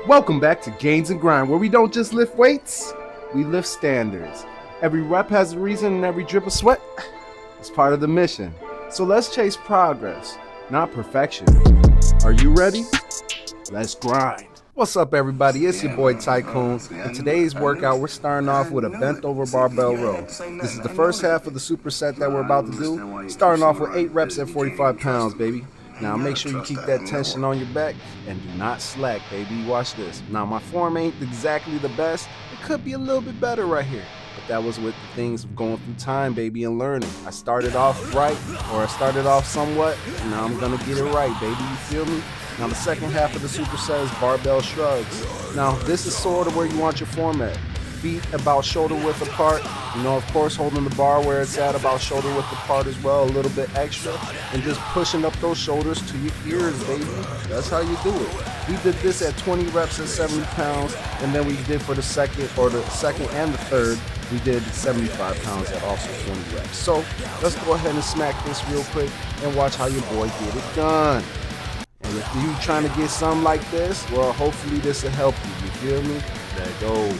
Welcome back to Gains and Grind, where we don't just lift weights, we lift standards. Every rep has a reason and every drip of sweat is part of the mission. So let's chase progress, not perfection. Are you ready? Let's grind. What's up, everybody? It's your boy Tykune. In today's workout, we're starting off with a bent over barbell row. This is the first half of the superset that we're about to do. Starting off with 8 reps at 45 pounds, baby. Now make sure you keep that tension on your back and do not slack, baby. Watch this. Now my form ain't exactly the best. It could be a little bit better right here. But that was with the things of going through time, baby, and learning. I started off right, or I started off somewhat, and now I'm gonna get it right, baby. You feel me? Now the second half of the superset is barbell shrugs. Now this is sort of where you want your form at. Feet about shoulder width apart. You know, of course, holding the bar where it's at, about shoulder width apart as well, a little bit extra, and just pushing up those shoulders to your ears, baby. That's how you do it. We did this at 20 reps at 70 pounds, and then we did for the second and the third, we did 75 pounds at also 20 reps. So let's go ahead and smack this real quick and watch how your boy get it done. And if you trying to get something like this, well, hopefully this will help you. You feel me? There you go.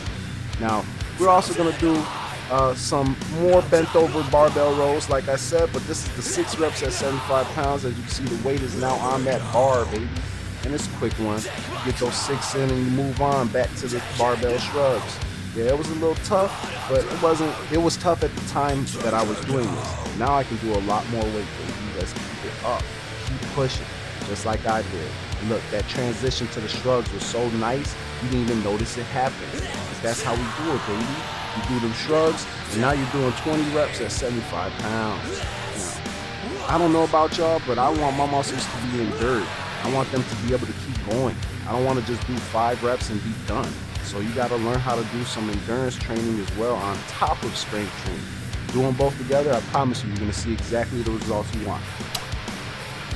Now, we're also going to do some more bent over barbell rows, like I said, but this is the 6 reps at 75 pounds. As you can see, the weight is now on that bar, baby. And it's a quick one. You get those 6 in and you move on back to the barbell shrugs. Yeah, it was a little tough, but it was tough at the time that I was doing this. Now I can do a lot more weight, baby. Let's keep it up. Keep pushing, just like I did. Look, that transition to the shrugs was so nice, you didn't even notice it happened. That's how we do it, baby. You do the shrugs, and now you're doing 20 reps at 75 pounds. Now, I don't know about y'all, but I want my muscles to be endured. I want them to be able to keep going. I don't want to just do 5 reps and be done. So you got to learn how to do some endurance training as well on top of strength training. Doing both together, I promise you, you're going to see exactly the results you want.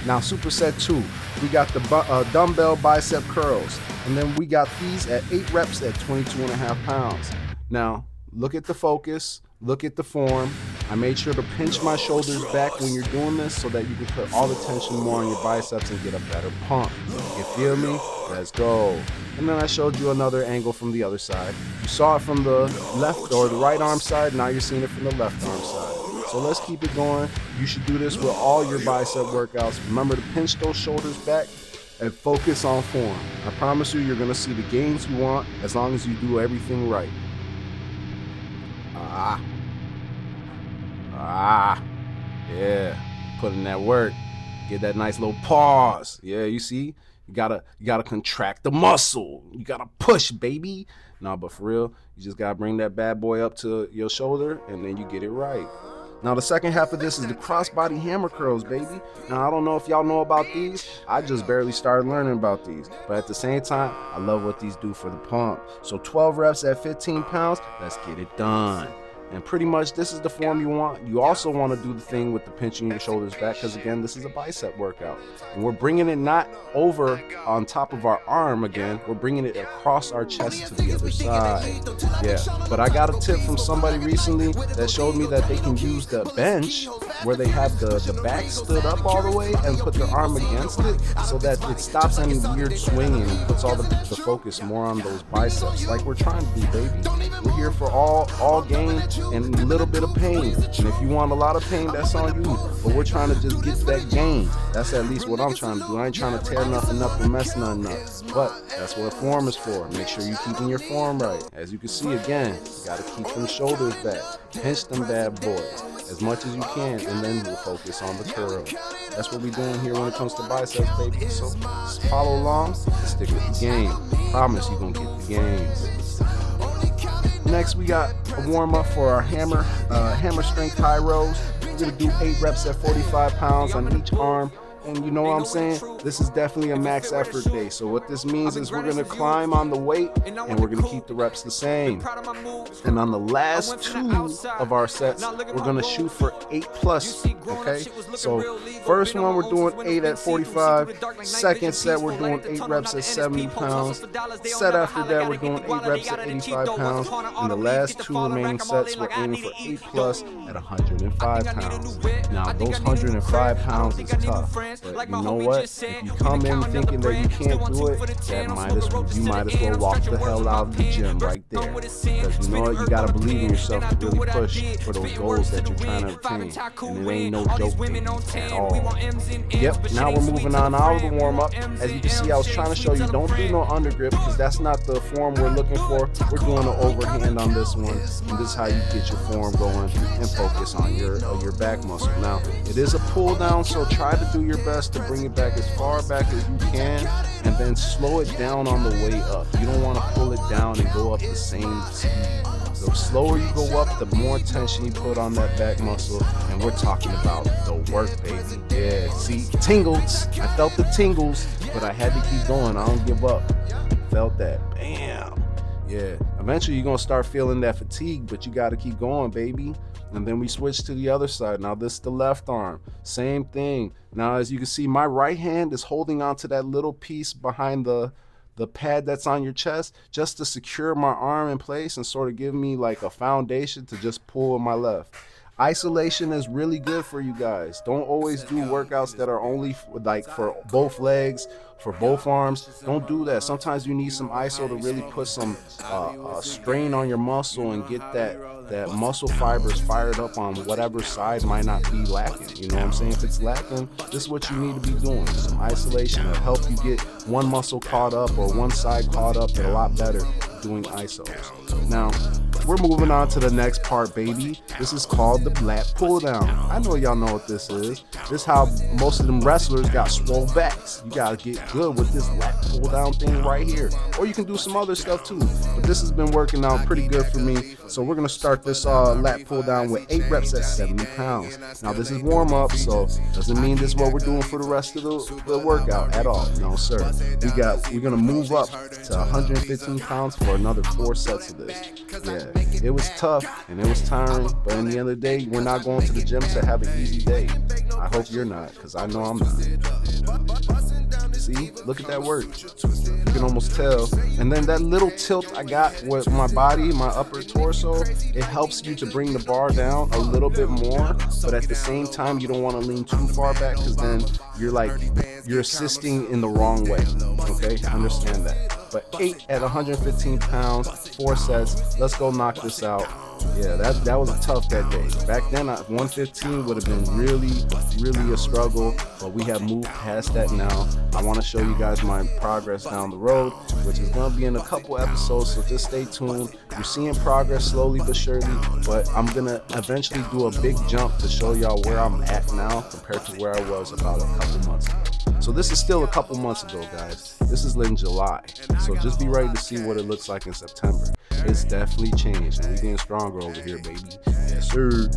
Now, superset 2, we got the dumbbell bicep curls, and then we got these at 8 reps at 22.5 pounds. Now, look at the focus, look at the form. I made sure to pinch my shoulders back when you're doing this so that you can put all the tension more on your biceps and get a better pump. You feel me? Let's go. And then I showed you another angle from the other side. You saw it from the left or the right arm side, now you're seeing it from the left arm side. So let's keep it going. You should do this with all your bicep workouts. Remember to pinch those shoulders back and focus on form. I promise you're gonna see the gains you want as long as you do everything right. Yeah, put in that work. Get that nice little pause. Yeah, you see, you gotta contract the muscle. You gotta push, baby. No, but for real, you just gotta bring that bad boy up to your shoulder and then you get it right. Now the second half of this is the crossbody hammer curls, baby. Now I don't know if y'all know about these. I just barely started learning about these. But at the same time, I love what these do for the pump. So 12 reps at 15 pounds, let's get it done. And pretty much this is the form you want. You also want to do the thing with the pinching your shoulders back because again, this is a bicep workout. And we're bringing it not over on top of our arm again, we're bringing it across our chest to the other side. Yeah, but I got a tip from somebody recently that showed me that they can use the bench where they have the back stood up all the way and put their arm against it so that it stops any weird swinging and puts all the focus more on those biceps like we're trying to do, baby. We're here for all gain and a little bit of pain. And if you want a lot of pain, that's on you. But we're trying to just get that gain. That's at least what I'm trying to do. I ain't trying to tear nothing up and mess nothing up. But that's what form is for. Make sure you're keeping your form right. As you can see again, you gotta keep them shoulders back. Pinch them bad boys as much as you can, and then we'll focus on the curl. That's what we're doing here when it comes to biceps, baby. So just follow along and stick with the game. Promise you're gonna get the gains. Next, we got a warm-up for our hammer strength high rows. We're gonna do 8 reps at 45 pounds on each arm. And you know what I'm saying? This is definitely a max effort day. So what this means is we're gonna climb on the weight and we're gonna keep the reps the same. And on the last 2 of our sets, we're gonna shoot for 8+, okay? So first one, we're doing 8 at 45. Second set, we're doing 8 reps at 70 pounds. Set after that, we're doing 8 reps at 85 pounds. And the last 2 remaining sets, we're aiming for 8+ at 105 pounds. Now, those 105 pounds is tough. But you know what? If you come in thinking that you can't do it, you might as well walk the hell out of the gym right there. Because you know what? You gotta believe in yourself to really push for those goals that you're trying to obtain. And it ain't no joke at all. Yep, now we're moving on out of the warm-up. As you can see, I was trying to show you, don't do no undergrip because that's not the form we're looking for. We're doing an overhand on this one, and this is how you get your form going and focus on your back muscle. Now, it is a pull down, so try to do your best to bring it back as far back as you can, and then slow it down on the way up. You don't want to pull it down and go up the same speed. The slower you go up, the more tension you put on that back muscle, and we're talking about the work, baby. Yeah, see, tingles. I felt the tingles, but I had to keep going. I don't give up. Felt that. Bam. Yeah, eventually you're going to start feeling that fatigue, but you got to keep going, baby. And then we switch to the other side. Now this is the left arm. Same thing. Now as you can see, my right hand is holding on to that little piece behind the pad that's on your chest just to secure my arm in place and sort of give me like a foundation to just pull with my left. Isolation is really good for you guys. Don't always do workouts that are only like for both legs, for both arms. Don't do that. Sometimes you need some iso to really put some strain on your muscle and get that muscle fibers fired up on whatever side might not be lacking. You know what I'm saying? If it's lacking, this is what you need to be doing. Some isolation will help you get one muscle caught up or one side caught up a lot better doing isos. Now, we're moving on to the next part, baby. This is called the Lat Pulldown. I know y'all know what this is. This is how most of them wrestlers got swole backs. You gotta get good with this Lat Pulldown thing right here. Or you can do some other stuff too. But this has been working out pretty good for me. So we're gonna start this Lat Pulldown with 8 reps at 70 pounds. Now this is warm up, so doesn't mean this is what we're doing for the rest of the workout at all. No sir. We're gonna move up to 115 pounds for another 4 sets of this. Yeah. It was tough and it was tiring, but in the end of the day, we're not going to the gym to have an easy day. I hope you're not, because I know I'm not. See, look at that work. You can almost tell. And then that little tilt I got with my body, my upper torso, it helps you to bring the bar down a little bit more, but at the same time, you don't want to lean too far back because then you're assisting in the wrong way. Okay, understand that. But 8 at 115 pounds, 4 sets. Let's go knock this out. Yeah, that was tough that day. Back then, 115 would have been really a struggle, but we have moved past that now. I want to show you guys my progress down the road, which is going to be in a couple episodes, so just stay tuned. You're seeing progress slowly but surely, but I'm going to eventually do a big jump to show y'all where I'm at now compared to where I was about a couple months ago. So this is still a couple months ago, guys. This is in July, so just be ready to see what it looks like in September. It's definitely changed, and we're getting stronger over here, baby. Yes, sir.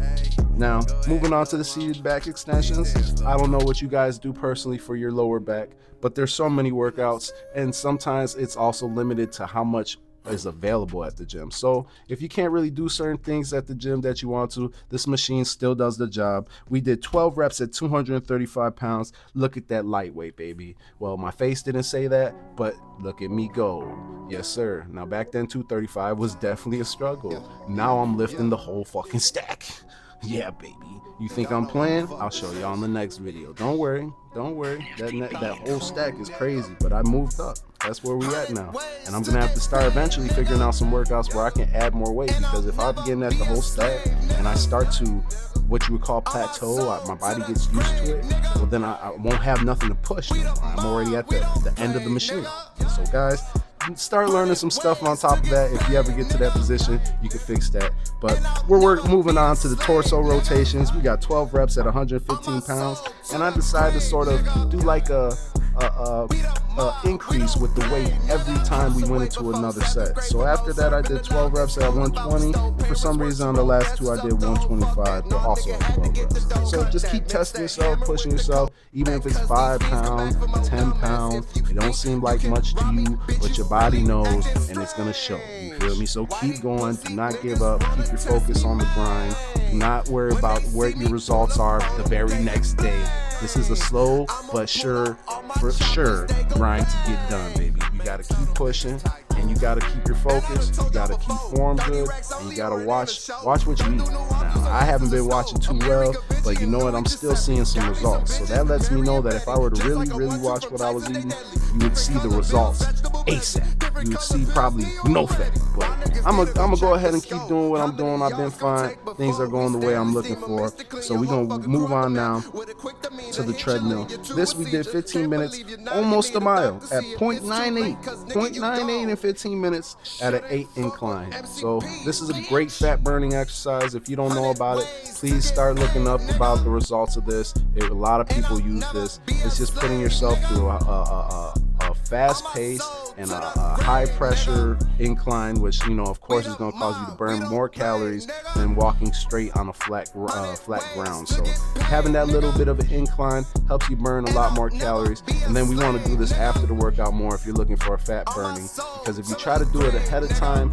Now, moving on to the seated back extensions. I don't know what you guys do personally for your lower back, but there's so many workouts, and sometimes it's also limited to how much is available at the gym. So if you can't really do certain things at the gym that you want to, this machine still does the job. We did 12 reps at 235 pounds. Look at that lightweight, baby. Well, my face didn't say that, but look at me go. Yes, sir. Now back then 235 was definitely a struggle. Now I'm lifting the whole fucking stack. Yeah, baby. You think I'm playing? I'll show you on the next video. Don't worry. That whole stack is crazy, but I moved up. That's where we at now. And I'm going to have to start eventually figuring out some workouts where I can add more weight, because if I'm getting at the whole stack and I start to what you would call plateau, my body gets used to it, well then I won't have nothing to push. I'm already at the end of the machine. So guys, start learning some stuff on top of that. If you ever get to that position, you can fix that. But we're moving on to the torso rotations. We got 12 reps at 115 pounds, and I decided to sort of do like a increase with the weight every time we went into another set. So after that, I did 12 reps at 120, and for some reason on the last 2 I did 125, but also at 12 reps. So just keep testing yourself, pushing yourself, even if it's 5 pounds, 10 pounds. It don't seem like much to you, but your body knows, and it's gonna show. You feel me? So keep going. Do not give up. Keep your focus on the grind. Do not worry about where your results are the very next day. This is a slow but for sure grind. grind to get done, baby. You gotta keep pushing, and you gotta keep your focus. You gotta keep form good, and you gotta watch what you eat. Now, I haven't been watching too well, but you know what? I'm still seeing some results. So that lets me know that if I were to really watch what I was eating, you would see the results ASAP. You would see probably no fat. But I'm gonna go ahead and keep doing what I'm doing. I've been fine. Things are going the way I'm looking for. So we're gonna move on now to the treadmill. This we did 15 minutes, almost a mile at 0.98 in 15 minutes at an 8 incline. So this is a great fat burning exercise. If you don't know about it, please start looking up about the results of this. A lot of people use this. It's just putting yourself through a fast pace and a high pressure incline, which, you know, of course is going to cause you to burn more calories than walking straight on a flat ground. So having that little bit of an incline helps you burn a lot more calories. And then we want to do this after the workout more if you're looking for a fat burning, because if you try to do it ahead of time,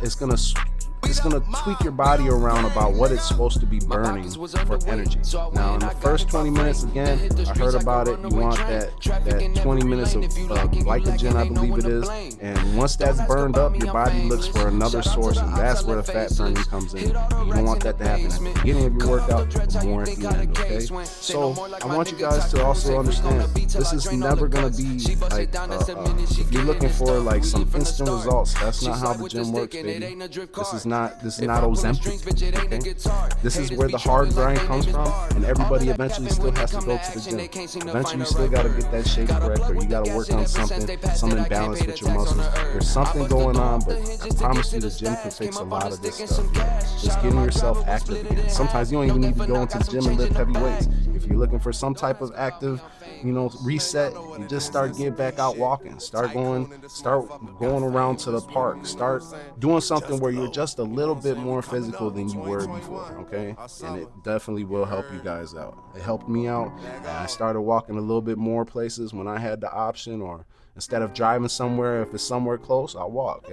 it's going to tweak your body around about what it's supposed to be burning for energy. Now, in the first 20 minutes, again, I heard about it. You want that 20 minutes of glycogen, I believe it is. And once that's burned up, your body looks for another source, and that's where the fat burning comes in. And you don't want that to happen at the beginning of your workout, but more at the end, okay? So I want you guys to also understand, this is never going to be like, if you're looking for like some instant results, that's not how the gym works, baby. This is not Ozempic, okay? This is where the hard grind comes from, and everybody eventually still has to go to the gym. Eventually you still got to get that shape correct, or you got to work on some imbalance with your muscles. There's something going on, but I promise you the gym can fix a lot of this stuff. Just getting yourself active again. Sometimes you don't even need to go into the gym and lift heavy weights. If you're looking for some type of active, you know, reset, you just start getting back out walking. Start going around to the park. Start doing something where you're just a little bit more physical than you were before, okay? And it definitely will help you guys out. It helped me out, and I started walking a little bit more places when I had the option, or instead of driving somewhere, if it's somewhere close, I'll walk.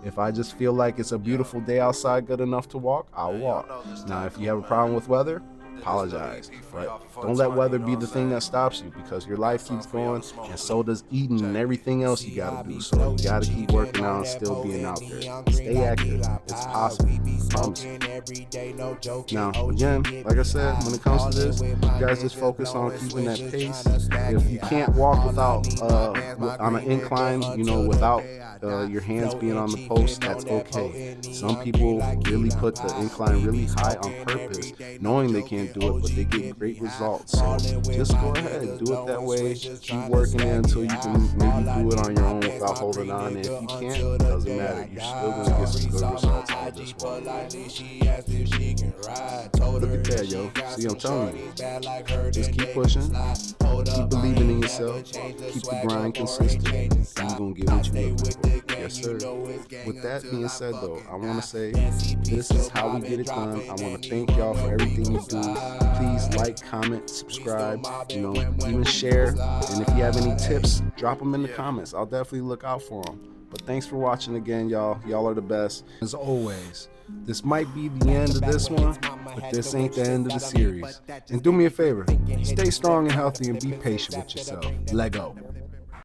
If I just feel like it's a beautiful day outside good enough to walk, I'll walk. Now, if you have a problem with weather, apologize, but don't let weather be the thing that stops you, because your life keeps going, and so does eating and everything else you gotta do. So you gotta keep working out and still being out there. Stay active. It's possible. I promise you. Now, again, like I said, when it comes to this, you guys just focus on keeping that pace. If you can't walk without on an incline, you know, without your hands being on the post, that's okay. Some people really put the incline really high on purpose, knowing they can't do it, but they get great results. So just go ahead and do it that way. Keep working it until you can maybe do it on your own without holding on. And if you can't, it doesn't matter. You're still going to get some good results out of this one. Look at that, yo. See, I'm telling you. Just keep pushing. Keep believing in yourself. Keep the grind consistent. And you're going to get what you're looking for. Yes, sir. With that being said, though, I want to say this is how we get it done. I want to thank y'all for everything you do. Please like, comment, subscribe, you know, even share. And if you have any tips, drop them in the comments. I'll definitely look out for them. But thanks for watching again, y'all. Y'all are the best. As always, this might be the end of this one, but this ain't the end of the series. And do me a favor, stay strong and healthy and be patient with yourself. Let go.